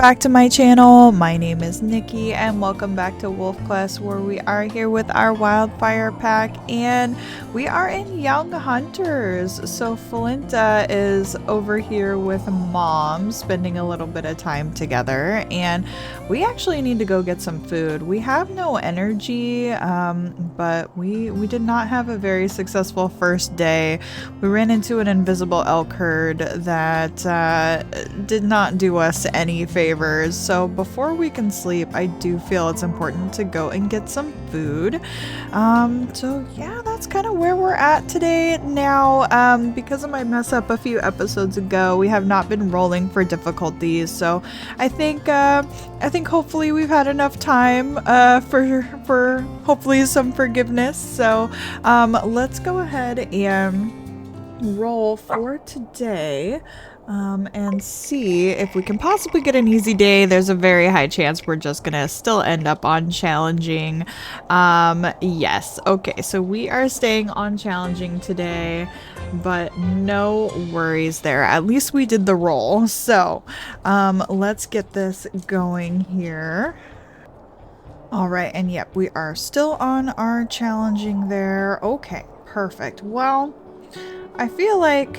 back to my channel. My name is Nikki and welcome back to Wolfquest, where we are here with our Wildfire Pack and we are in Young Hunters. So Flinta is over here with Mom, spending a little bit of time together, and we actually need to go get some food. We have no energy, but we did not have a very successful first day. We ran into an invisible elk herd that did not do us any favors. So before we can sleep, I do feel it's important to go and get some food. So yeah, that's kind of where we're at today. Now, because of my mess up a few episodes ago, we have not been rolling for difficulties. So I think hopefully we've had enough time for hopefully some forgiveness. So let's go ahead and roll for today and see if we can possibly get an easy day. There's a very high chance we're just gonna still end up on challenging. Yes, okay, so we are staying on challenging today, but no worries there. At least we did the roll. So let's get this going here. All right, and yep, we are still on our challenging there. Okay, perfect. Well, I feel like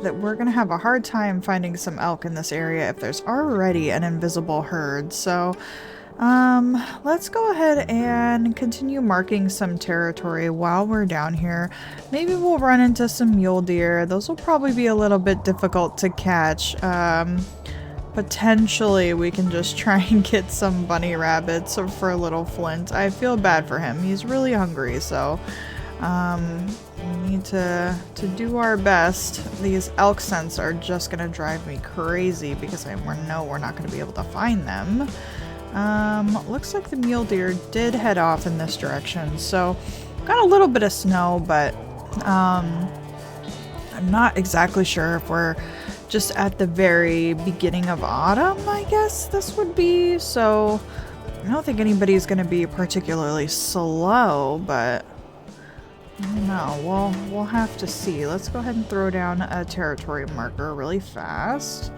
that we're gonna have a hard time finding some elk in this area if there's already an invisible herd. So let's go ahead and continue marking some territory while we're down here. Maybe we'll run into some mule deer. Those will probably be a little bit difficult to catch. Potentially we can just try and get some bunny rabbits for little Flint. I feel bad for him. He's really hungry, so we need to do our best. These elk scents are just gonna drive me crazy because I know we're not gonna be able to find them. Looks like the mule deer did head off in this direction, so got a little bit of snow, but I'm not exactly sure if we're just at the very beginning of autumn, I guess this would be. So I don't think anybody's gonna be particularly slow, but I don't know. We'll have to see. Let's go ahead and throw down a territory marker really fast.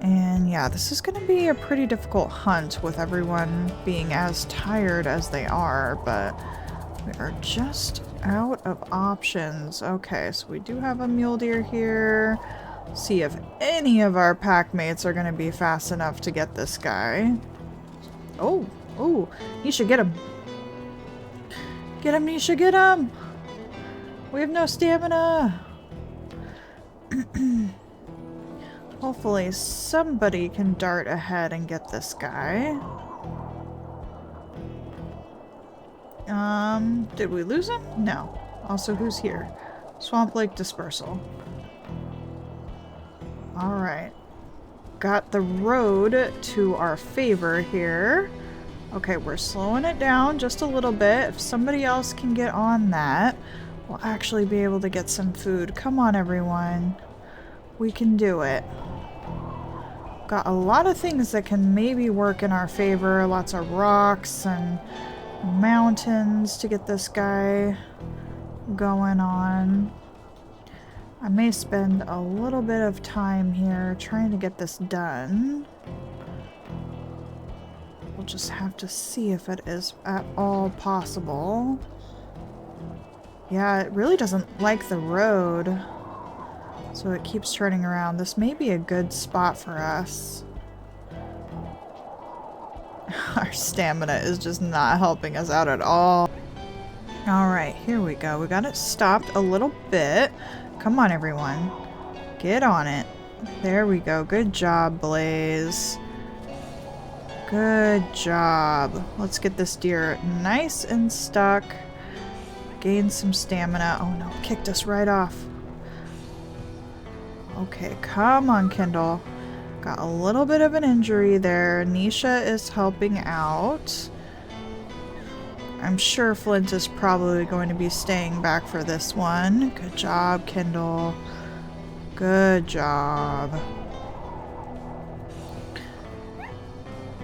And yeah, this is going to be a pretty difficult hunt with everyone being as tired as they are, but we are just out of options. Okay, so we do have a mule deer here. See if any of our pack mates are going to be fast enough to get this guy. Oh, Nisha, get him. Get him, Nisha, get him. We have no stamina. Hopefully somebody can dart ahead and get this guy. Did we lose him? No. Also, who's here? Swamp Lake dispersal. Alright. Got the road to our favor here. Okay, we're slowing it down just a little bit. If somebody else can get on that, we'll actually be able to get some food. Come on, everyone. We can do it. Got a lot of things that can maybe work in our favor. Lots of rocks and mountains to get this guy going on. I may spend a little bit of time here trying to get this done. We'll just have to see if it is at all possible. Yeah, it really doesn't like the road, so it keeps turning around. This may be a good spot for us. Our stamina is just not helping us out at all. Alright, here we go. We got it stopped a little bit. Come on, everyone. Get on it. There we go. Good job, Blaze. Good job. Let's get this deer nice and stuck. Gain some stamina. Oh no, kicked us right off. Okay, come on, Kindle. Got a little bit of an injury there. Nisha is helping out. I'm sure Flint is probably going to be staying back for this one. Good job, Kindle. Good job.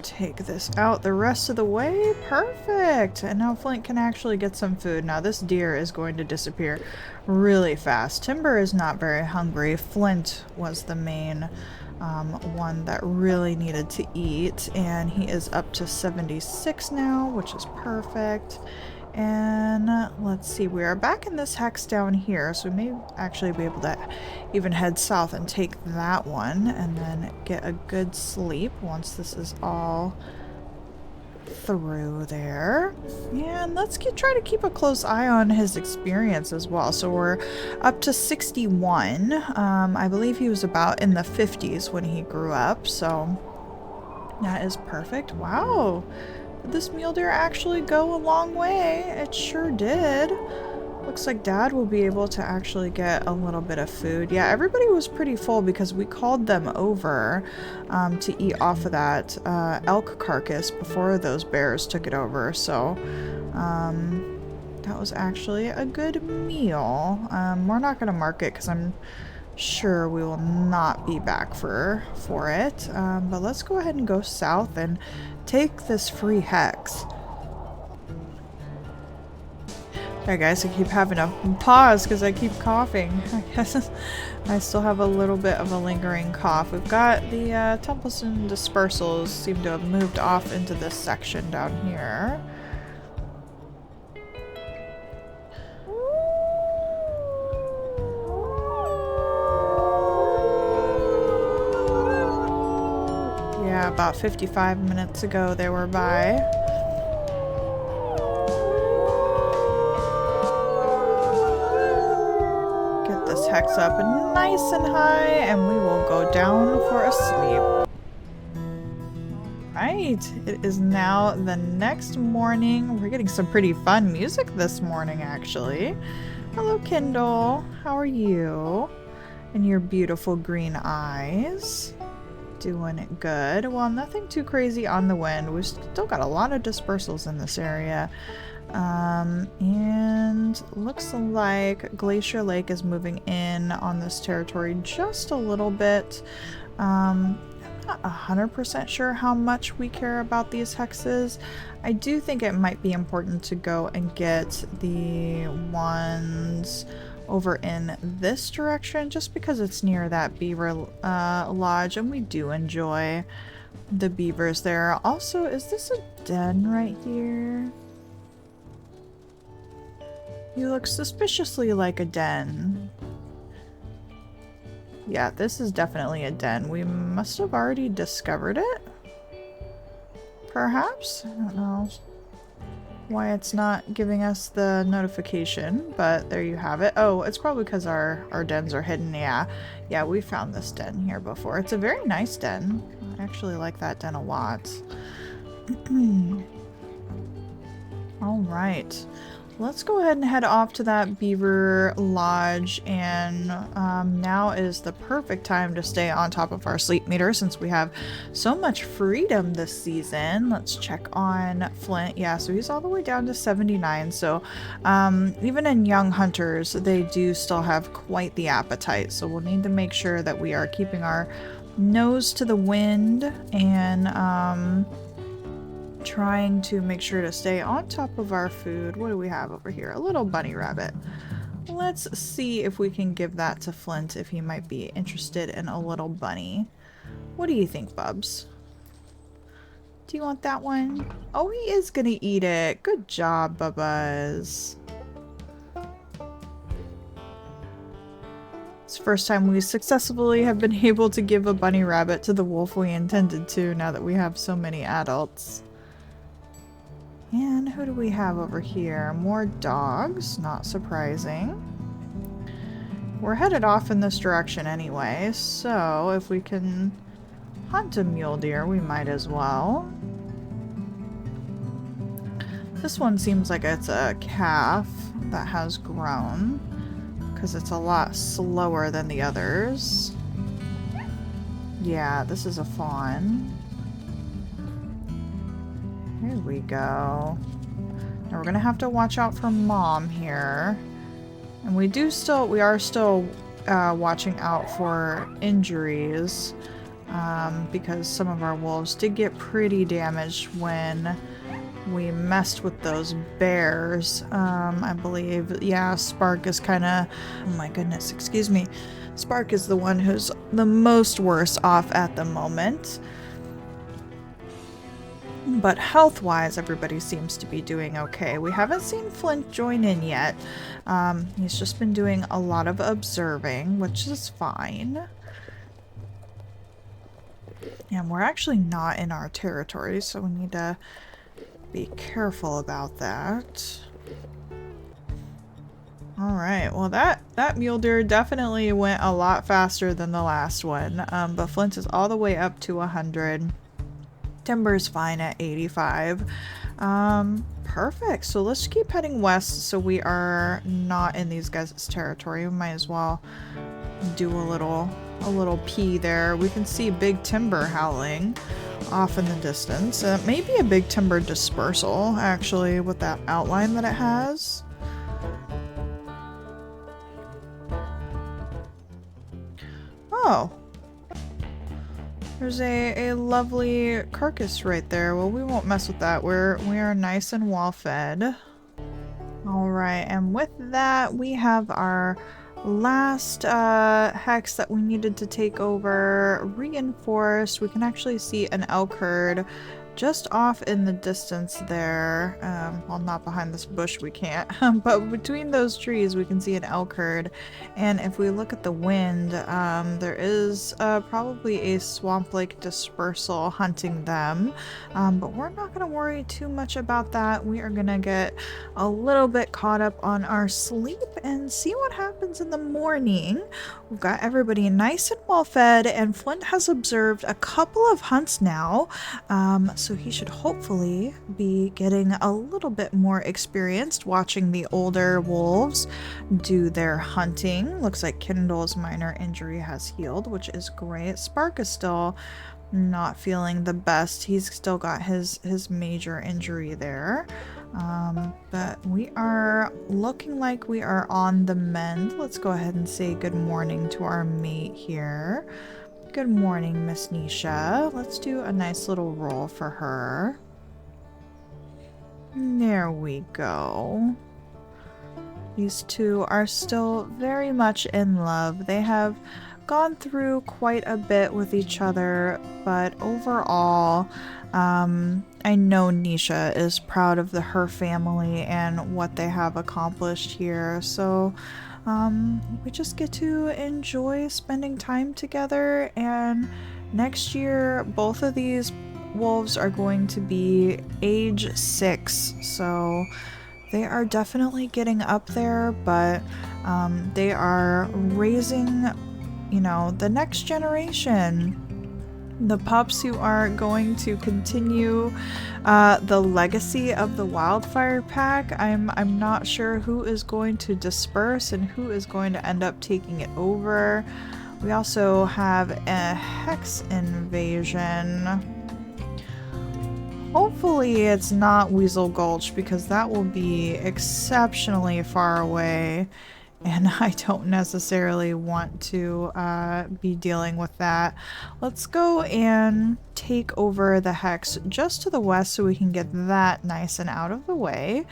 Take this out the rest of the way. Perfect. And now Flint can actually get some food. Now this deer is going to disappear really fast. Timber is not very hungry. Flint was the main one that really needed to eat, and he is up to 76 now, which is perfect. And let's see, we are back in this hex down here, so we may actually be able to even head south and take that one and then get a good sleep once this is all through there. And let's try to keep a close eye on his experience as well. So we're up to 61. I believe he was about in the 50s when he grew up, so that is perfect. Wow. Did this mule deer actually go a long way? It sure did. Looks like Dad will be able to actually get a little bit of food. Yeah, everybody was pretty full because we called them over to eat off of that elk carcass before those bears took it over. So that was actually a good meal. We're not going to mark it because I'm sure we will not be back for it. But let's go ahead and go south and take this free hex. Sorry guys, I keep having to pause because I keep coughing. I guess I still have a little bit of a lingering cough. We've got the temples and dispersals seem to have moved off into this section down here. Yeah, about 55 minutes ago they were by. Hex up nice and high, and we will go down for a sleep. Right, it is now the next morning. We're getting some pretty fun music this morning, actually. Hello, Kindle. How are you? And your beautiful green eyes. Doing it good. Well, nothing too crazy on the wind. We've still got a lot of dispersals in this area. And looks like Glacier Lake is moving in on this territory just a little bit. I'm not 100% sure how much we care about these hexes. I do think it might be important to go and get the ones over in this direction just because it's near that beaver lodge, and we do enjoy the beavers there. Also, is this a den right here? You look suspiciously like a den. Yeah, this is definitely a den. We must have already discovered it. Perhaps? I don't know why it's not giving us the notification, but there you have it. Oh, it's probably because our dens are hidden. Yeah, we found this den here before. It's a very nice den. I actually like that den a lot. All right. Let's go ahead and head off to that beaver lodge, and now is the perfect time to stay on top of our sleep meter since we have so much freedom this season. Let's check on Flint. Yeah, so he's all the way down to 79, so even in young hunters they do still have quite the appetite, so we'll need to make sure that we are keeping our nose to the wind and trying to make sure to stay on top of our food. What do we have over here? A little bunny rabbit. Let's see if we can give that to Flint if he might be interested in a little bunny. What do you think, Bubs? Do you want that one? Oh, he is gonna eat it. Good job, Bubba's. It's the first time we successfully have been able to give a bunny rabbit to the wolf we intended to now that we have so many adults. And who do we have over here? More dogs, not surprising. We're headed off in this direction anyway, so if we can hunt a mule deer, we might as well. This one seems like it's a calf that has grown, because it's a lot slower than the others. Yeah, this is a fawn. Here we go. Now we're gonna have to watch out for Mom here. And we are still watching out for injuries because some of our wolves did get pretty damaged when we messed with those bears. I believe, yeah, Spark is kind of, oh my goodness, excuse me. Spark is the one who's the most worse off at the moment. But health-wise, everybody seems to be doing okay. We haven't seen Flint join in yet. He's just been doing a lot of observing, which is fine. And we're actually not in our territory, so we need to be careful about that. Alright, well that mule deer definitely went a lot faster than the last one, but Flint is all the way up to 100. Timber's fine at 85. Perfect. So let's keep heading west so we are not in these guys' territory. We might as well do a little pee there. We can see big timber howling off in the distance. Maybe a big timber dispersal, actually, with that outline that it has. Oh. There's a lovely carcass right there. Well, we won't mess with that. We are nice and well fed. Alright, and with that, we have our last hex that we needed to take over reinforced. We can actually see an elk herd just off in the distance there. Well, not behind this bush we can't, but between those trees we can see an elk herd. And if we look at the wind, there is probably a swamp lake dispersal hunting them, but we're not going to worry too much about that. We are going to get a little bit caught up on our sleep and see what happens in the morning. We've got everybody nice and well fed, and Flint has observed a couple of hunts now, so he should hopefully be getting a little bit more experienced watching the older wolves do their hunting. Looks like Kindle's minor injury has healed, which is great. Spark is still not feeling the best. He's still got his major injury there. But we are looking like we are on the mend. Let's go ahead and say good morning to our mate here. Good morning, Miss Nisha. Let's do a nice little roll for her. There we go. These two are still very much in love. They have gone through quite a bit with each other, but overall, I know Nisha is proud of her family and what they have accomplished here. So we just get to enjoy spending time together, and next year both of these wolves are going to be age 6, so they are definitely getting up there, but they are raising, you know, the next generation, the pups who are going to continue the legacy of the Wildfire Pack. I'm not sure who is going to disperse and who is going to end up taking it over. We also have a hex invasion. Hopefully it's not Weasel Gulch, because that will be exceptionally far away, and I don't necessarily want to be dealing with that. Let's go and take over the hex just to the west so we can get that nice and out of the way,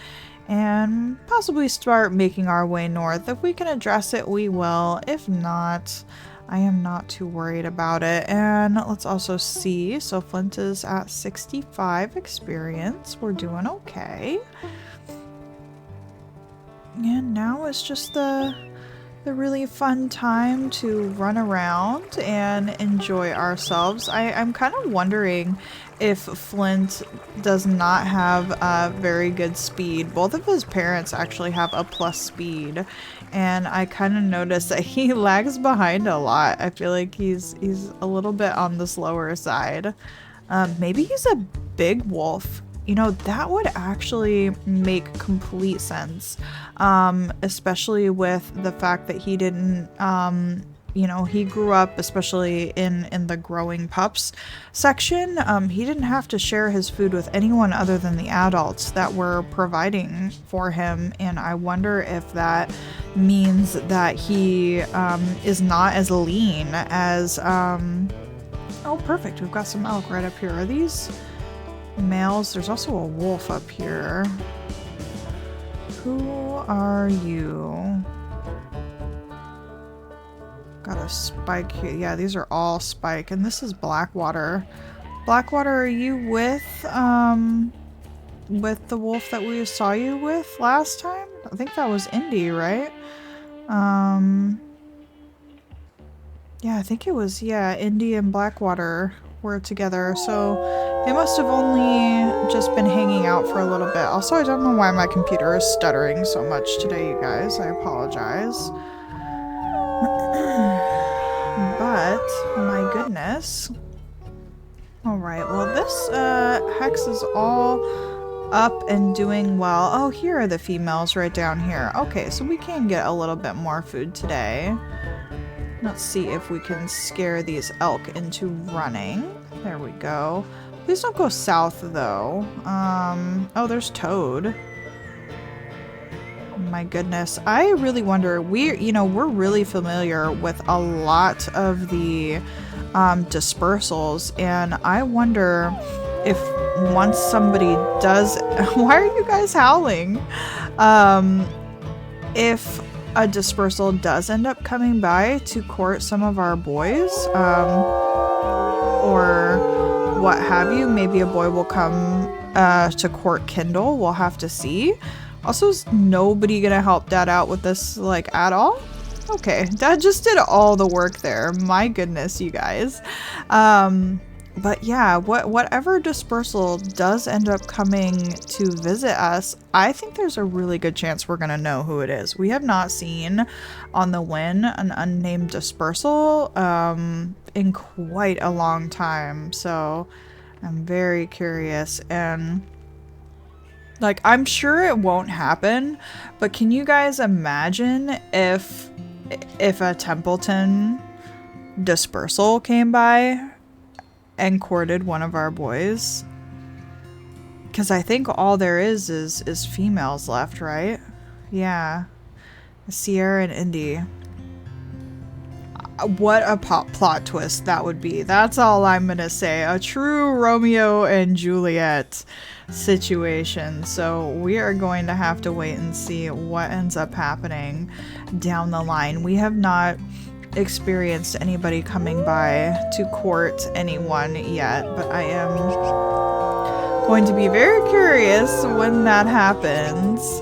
and possibly start making our way north. If we can address it, we will. If not, I am not too worried about it. And let's also see, so Flint is at 65 experience. We're doing okay. And now is just the really fun time to run around and enjoy ourselves. I'm kind of wondering if Flint does not have very good speed. Both of his parents actually have a plus speed, and I kind of noticed that he lags behind a lot. I feel like he's a little bit on the slower side. Maybe he's a big wolf. You know, that would actually make complete sense, especially with the fact that he didn't, you know, he grew up, especially in the growing pups section, he didn't have to share his food with anyone other than the adults that were providing for him, and I wonder if that means that he is not as lean as, oh perfect, we've got some elk right up here. Are these males? There's also a wolf up here. Who are you? Got a spike here. Yeah, these are all spike, and this is Blackwater. Blackwater, are you with the wolf that we saw you with last time? I think that was Indy, right? Yeah, I think it was, yeah, Indy and Blackwater were together, so they must have only just been hanging out for a little bit. Also, I don't know why my computer is stuttering so much today, you guys. I apologize. But, my goodness. Alright, well this hex is all up and doing well. Oh, here are the females right down here. Okay, so we can get a little bit more food today. Let's see if we can scare these elk into running. There we go. Please don't go south though. Oh, there's Toad. My goodness. I really wonder, we're really familiar with a lot of the dispersals, and I wonder if once somebody does why are you guys howling? If a dispersal does end up coming by to court some of our boys, or what have you, maybe a boy will come to court Kindle. We'll have to see. Also, is nobody gonna help Dad out with this, like, at all? Okay, Dad just did all the work there. My goodness, you guys. But yeah, whatever dispersal does end up coming to visit us, I think there's a really good chance we're gonna know who it is. We have not seen on the Wren an unnamed dispersal in quite a long time, so I'm very curious. And like, I'm sure it won't happen, but can you guys imagine if a Templeton dispersal came by and courted one of our boys? Because I think all there is females left, right? Yeah. Sierra and Indy. What a plot twist that would be. That's all I'm gonna say. A true Romeo and Juliet situation. So we are going to have to wait and see what ends up happening down the line. We have not experienced anybody coming by to court anyone yet, but I am going to be very curious when that happens.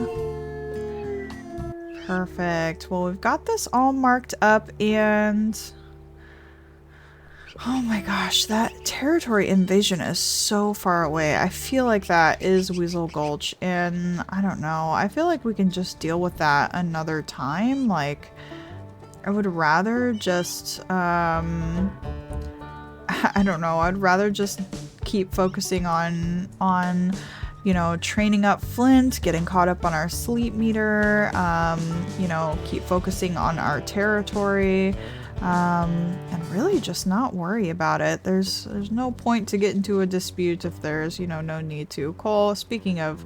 Perfect. Well, we've got this all marked up, and oh my gosh, that territory invasion is so far away. I feel like that is Weasel Gulch, and I don't know. I feel like we can just deal with that another time. Like, I would rather just, I don't know, I'd rather just keep focusing on, you know, training up Flint, getting caught up on our sleep meter, you know, keep focusing on our territory, and really just not worry about it. There's no point to get into a dispute if there's, you know, no need to. Cole, speaking of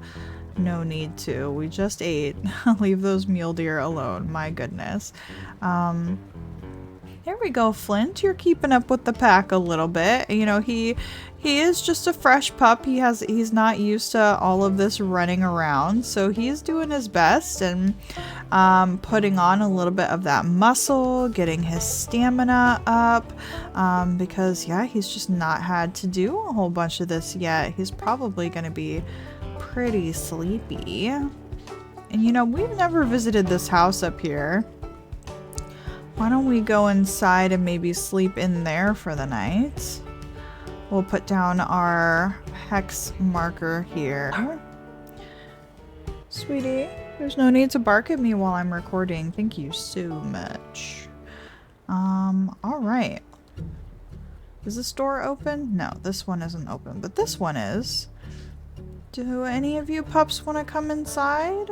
no need to, we just ate. Leave those mule deer alone, my goodness. There we go, Flint. You're keeping up with the pack a little bit. You know, he is just a fresh pup. He's not used to all of this running around, so he's doing his best and putting on a little bit of that muscle, getting his stamina up, because yeah, he's just not had to do a whole bunch of this yet. He's probably going to be pretty sleepy. And you know, we've never visited this house up here. Why don't we go inside and maybe sleep in there for the night? We'll put down our hex marker here. Sweetie, there's no need to bark at me while I'm recording. Thank you so much. Alright. Is this door open? No, this one isn't open, but this one is. Do any of you pups want to come inside?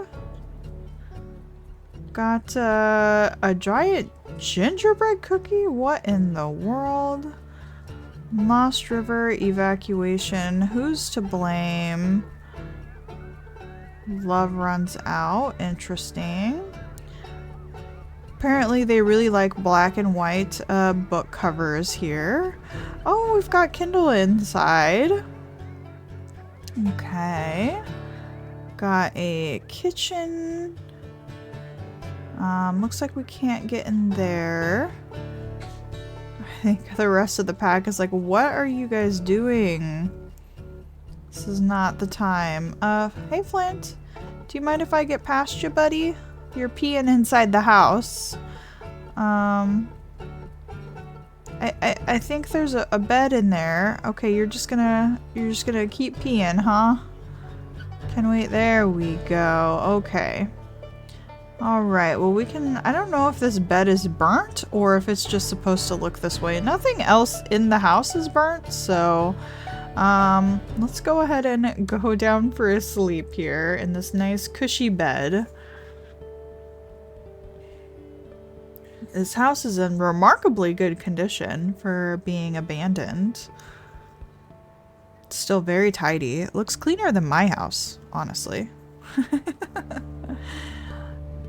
Got a giant gingerbread cookie? What in the world? Moss River evacuation. Who's to blame? Love runs out. Interesting. Apparently they really like black and white book covers here. Oh, we've got Kindle inside. Okay. Got a kitchen. Looks like we can't get in there. think the rest of the pack is like, what are you guys doing? This is not the time. Hey Flint, do you mind if I get past you, buddy? You're peeing inside the house. I think there's a bed in there. Okay, you're just gonna keep peeing, huh? Can we? There we go. Okay. Alright, well we can, I don't know if this bed is burnt or if it's just supposed to look this way. Nothing else in the house is burnt, so let's go ahead and go down for a sleep here in this nice cushy bed. This house is in remarkably good condition for being abandoned. It's still very tidy. It looks cleaner than my house, honestly.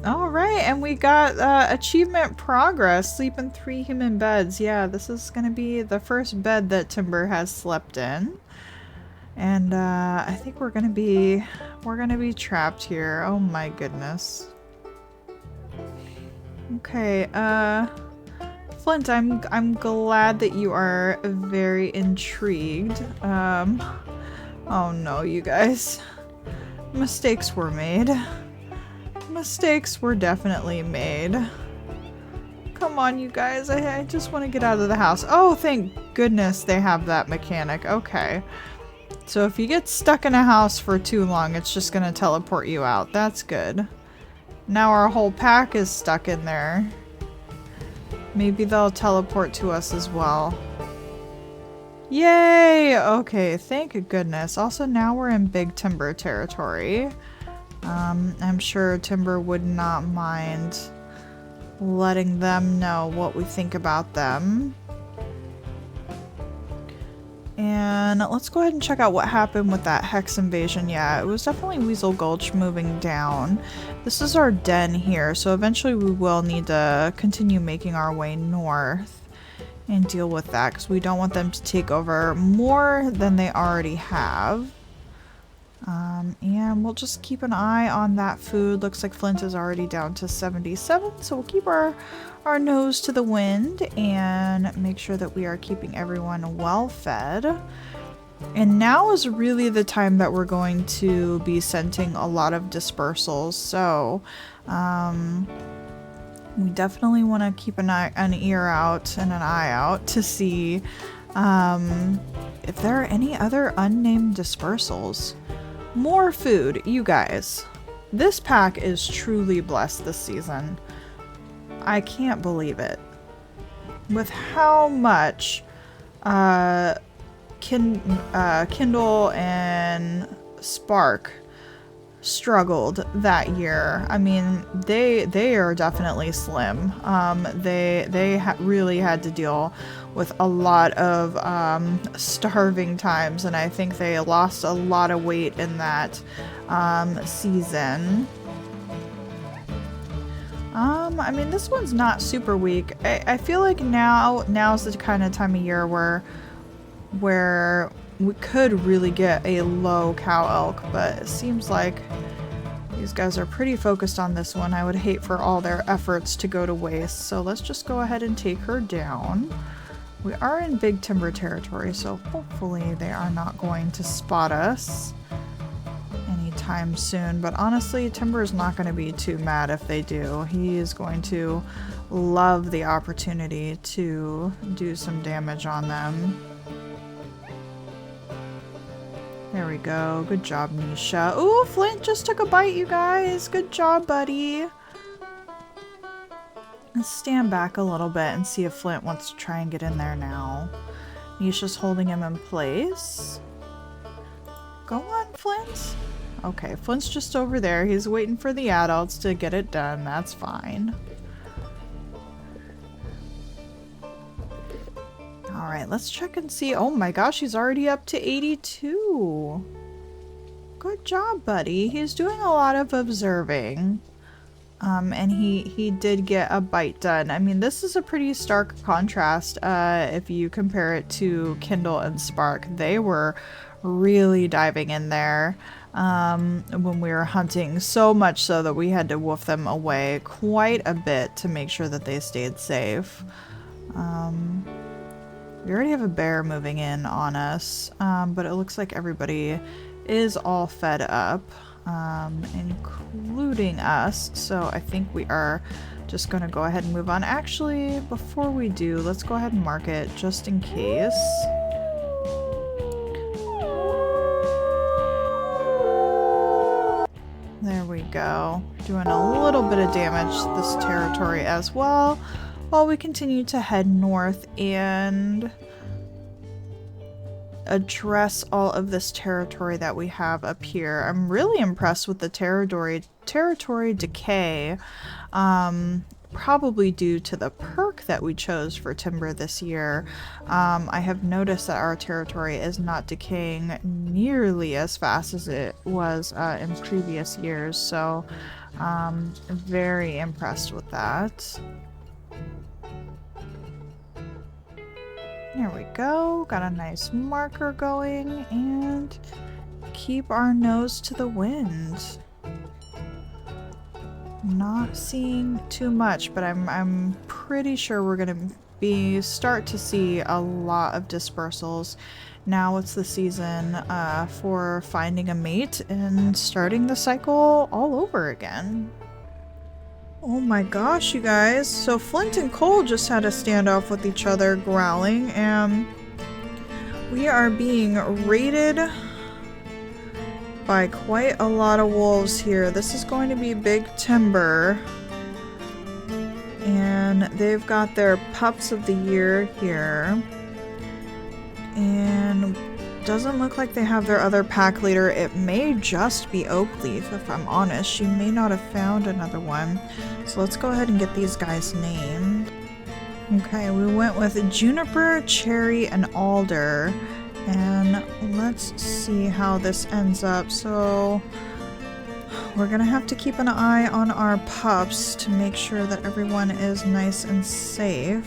Alright, and we got achievement progress. Sleep in 3 human beds. Yeah, this is gonna be the first bed that Timber has slept in. And I think we're gonna be trapped here. Oh my goodness. Okay, Flint, I'm glad that you are very intrigued. Oh no, you guys. Mistakes were made. Mistakes were definitely made. Come on, you guys. I just want to get out of the house. Oh, thank goodness they have that mechanic. Okay. So if you get stuck in a house for too long, it's just going to teleport you out. That's good. Now our whole pack is stuck in there. Maybe they'll teleport to us as well. Yay! Okay, thank goodness. Also, now we're in Big Timber territory. I'm sure Timber would not mind letting them know what we think about them. And let's go ahead and check out what happened with that Hex invasion. Yeah, it was definitely Weasel Gulch moving down. This is our den here, so eventually we will need to continue making our way north and deal with that because we don't want them to take over more than they already have. And we'll just keep an eye on that food. Looks like Flint is already down to 77, so we'll keep our nose to the wind and make sure that we are keeping everyone well fed. And now is really the time that we're going to be sending a lot of dispersals, so we definitely want to keep an ear out and an eye out to see if there are any other unnamed dispersals. More food, you guys. This pack is truly blessed this season. I can't believe it. With how much Kindle and Spark struggled that year. I mean, they are definitely slim. They really had to deal with a lot of starving times, and I think they lost a lot of weight in that season. I mean, this one's not super weak. I feel like now's the kind of time of year where we could really get a low cow elk, but it seems like these guys are pretty focused on this one. I would hate for all their efforts to go to waste, so let's just go ahead and take her down. We are in Big Timber territory, so hopefully they are not going to spot us anytime soon, but honestly, Timber is not going to be too mad if they do. He is going to love the opportunity to do some damage on them. There we go. Good job, Nisha. Ooh, Flint just took a bite, you guys. Good job, buddy. Let's stand back a little bit and see if Flint wants to try and get in there now. Nisha's holding him in place. Go on, Flint. Okay, Flint's just over there. He's waiting for the adults to get it done. That's fine. Alright, let's check and see. Oh my gosh, he's already up to 82. Good job, buddy. He's doing a lot of observing. And he did get a bite done. I mean, this is a pretty stark contrast if you compare it to Kindle and Spark. They were really diving in there when we were hunting, so much so that we had to wolf them away quite a bit to make sure that they stayed safe. We already have a bear moving in on us, but it looks like everybody is all fed up, including us. So I think we are just going to go ahead and move on. Actually, before we do, let's go ahead and mark it just in case. There we go. Doing a little bit of damage to this territory as well, while we continue to head north and address all of this territory that we have up here. I'm really impressed with the territory decay, probably due to the perk that we chose for timber this year. I have noticed that our territory is not decaying nearly as fast as it was in previous years, so very impressed with that. There we go, got a nice marker going, and keep our nose to the wind. Not seeing too much, but I'm pretty sure we're gonna start to see a lot of dispersals. Now it's the season for finding a mate and starting the cycle all over again. Oh my gosh, you guys. So Flint and Cole just had a standoff with each other, growling, and we are being raided by quite a lot of wolves here. This is going to be big timber. And they've got their pups of the year here. And doesn't look like they have their other pack leader. It may just be Oakleaf, if I'm honest. She may not have found another one. So let's go ahead and get these guys named. Okay, we went with Juniper, Cherry, and Alder. And let's see how this ends up. So we're gonna have to keep an eye on our pups to make sure that everyone is nice and safe.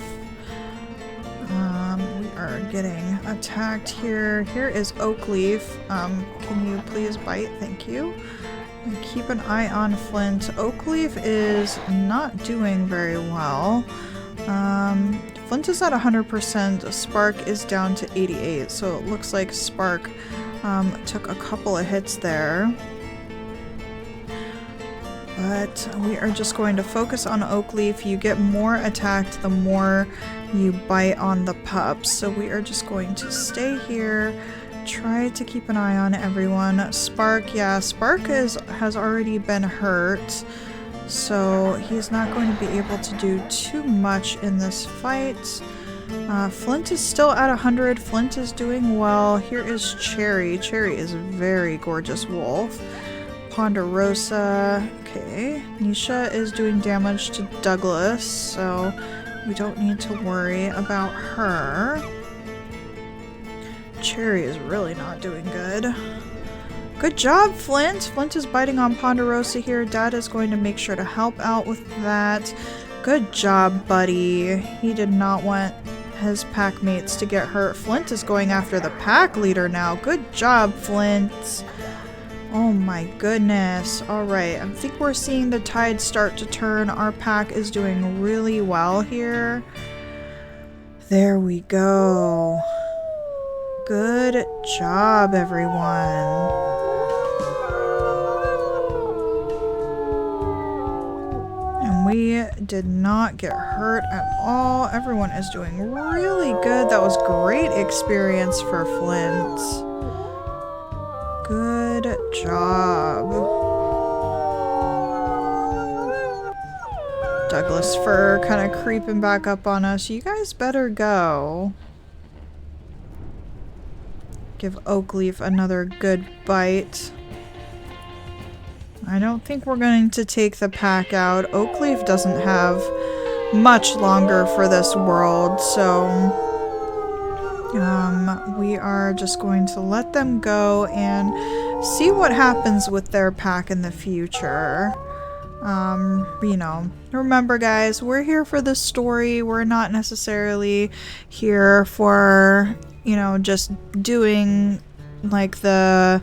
We are getting attacked here. Here is Oakleaf. Can you please bite? Thank you. And keep an eye on Flint. Oakleaf is not doing very well. Flint is at 100%, Spark is down to 88, so it looks like Spark took a couple of hits there. But we are just going to focus on Oakleaf. You get more attacked the more you bite on the pups, so we are just going to stay here, try to keep an eye on everyone. Spark, yeah, Spark has already been hurt. So he's not going to be able to do too much in this fight. Flint is still at 100. Flint is doing well. Here is Cherry. Cherry is a very gorgeous wolf. Ponderosa. Okay. Nisha is doing damage to Douglas, so we don't need to worry about her. Cherry is really not doing good. Good job, Flint! Flint is biting on Ponderosa here. Dad is going to make sure to help out with that. Good job, buddy. He did not want his pack mates to get hurt. Flint is going after the pack leader now. Good job, Flint. Oh my goodness. Alright, I think we're seeing the tide start to turn. Our pack is doing really well here. There we go. Good job, everyone. We did not get hurt at all. Everyone is doing really good. That was great experience for Flint. Good job. Douglas fir kind of creeping back up on us. You guys better go. Give Oakleaf another good bite. I don't think we're going to take the pack out. Oakleaf doesn't have much longer for this world, so we are just going to let them go and see what happens with their pack in the future. You know, remember guys, we're here for the story. We're not necessarily here for, you know, just doing like the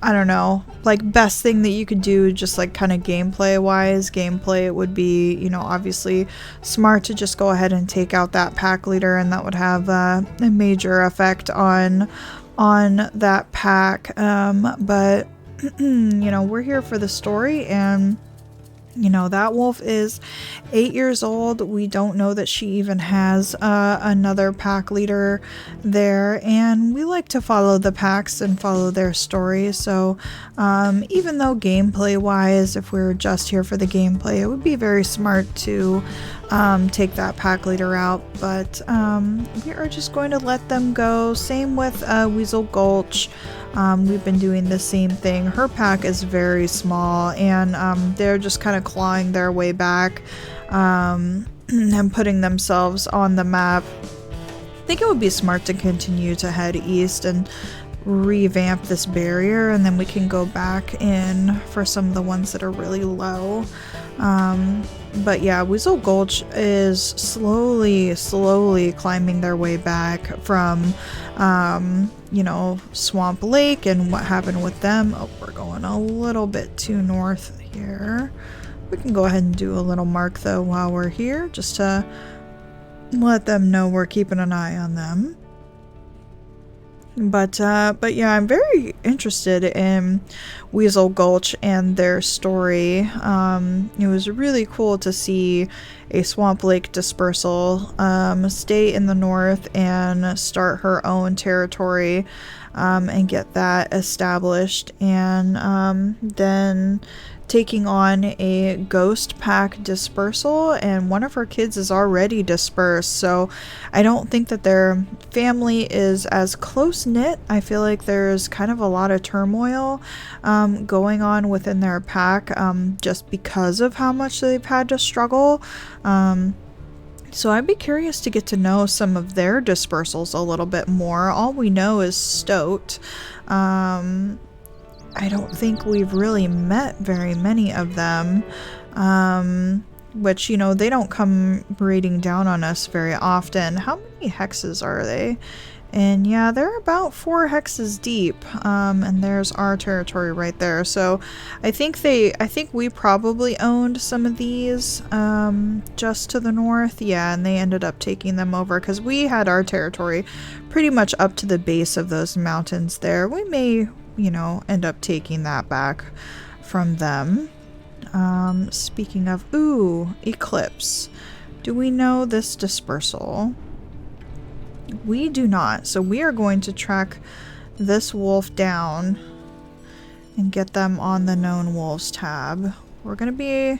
I don't know, like best thing that you could do just like kind of gameplay wise. Gameplay, it would be, you know, obviously smart to just go ahead and take out that pack leader, and that would have a major effect on that pack. But you know, we're here for the story, and you know, that wolf is 8 years old. We don't know that she even has another pack leader there, and we like to follow the packs and follow their stories. So even though gameplay wise, if we were just here for the gameplay, it would be very smart to take that pack leader out, but we are just going to let them go. Same with Weasel Gulch. We've been doing the same thing. Her pack is very small, and they're just kind of clawing their way back and putting themselves on the map. I think it would be smart to continue to head east and revamp this barrier, and then we can go back in for some of the ones that are really low. But yeah, Weasel Gulch is slowly climbing their way back from you know, Swamp Lake and what happened with them. Oh, we're going a little bit too north here. We can go ahead and do a little mark though while we're here, just to let them know we're keeping an eye on them. But yeah, I'm very interested in Weasel Gulch and their story. It was really cool to see a Swamp Lake dispersal stay in the north and start her own territory and get that established, and then taking on a ghost pack dispersal, and one of her kids is already dispersed, so I don't think that their family is as close-knit. I feel like there's kind of a lot of turmoil going on within their pack just because of how much they've had to struggle. So I'd be curious to get to know some of their dispersals a little bit more. All we know is Stoat. I don't think we've really met very many of them, which, you know, they don't come raiding down on us very often. How many hexes are they? And yeah, they're about 4 hexes deep, and there's our territory right there. So I think we probably owned some of these just to the north. Yeah, and they ended up taking them over because we had our territory pretty much up to the base of those mountains there. We may, you know, end up taking that back from them. Speaking of, ooh, Eclipse. Do we know this dispersal? We do not, so we are going to track this wolf down and get them on the known wolves tab. We're going to be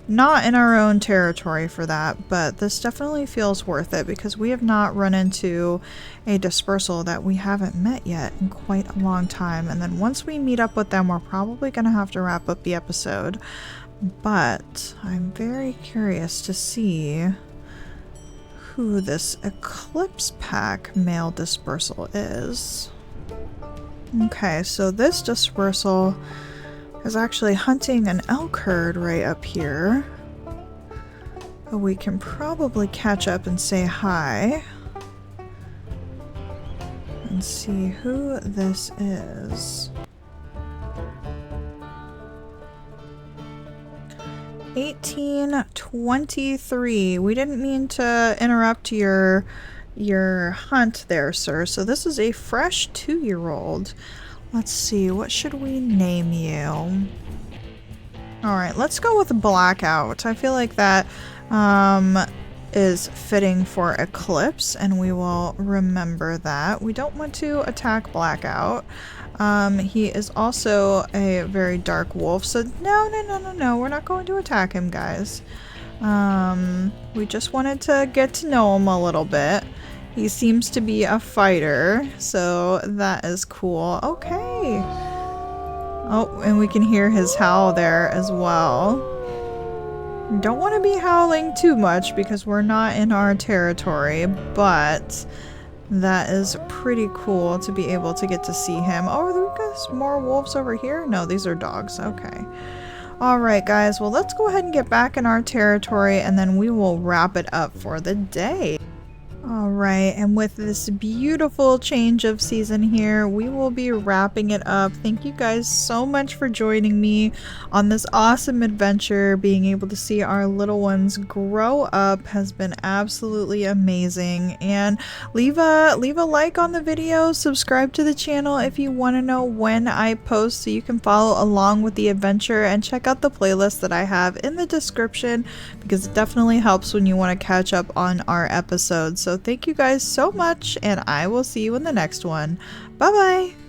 not in our own territory for that, but this definitely feels worth it because we have not run into a dispersal that we haven't met yet in quite a long time. And then once we meet up with them, we're probably going to have to wrap up the episode. But I'm very curious to see who this Eclipse Pack male dispersal is. Okay, so this dispersal is actually hunting an elk herd right up here. But we can probably catch up and say hi and see who this is. 1823. We didn't mean to interrupt your hunt there, sir. So this is a fresh 2-year-old. Let's see, what should we name you? Alright, let's go with Blackout. I feel like that is fitting for Eclipse, and we will remember that. We don't want to attack Blackout. He is also a very dark wolf, so no, we're not going to attack him, guys. We just wanted to get to know him a little bit. He seems to be a fighter, so that is cool. Okay. Oh, and we can hear his howl there as well. Don't want to be howling too much because we're not in our territory, but that is pretty cool to be able to get to see him. Oh, we've got more wolves over here? No, these are dogs. Okay. Alright, guys. Well, let's go ahead and get back in our territory, and then we will wrap it up for the day. All right, and with this beautiful change of season here, we will be wrapping it up. Thank you guys so much for joining me on this awesome adventure. Being able to see our little ones grow up has been absolutely amazing. And leave a like on the video, subscribe to the channel if you want to know when I post so you can follow along with the adventure, and check out the playlist that I have in the description because it definitely helps when you want to catch up on our episodes. So thank you guys so much, and I will see you in the next one. Bye bye!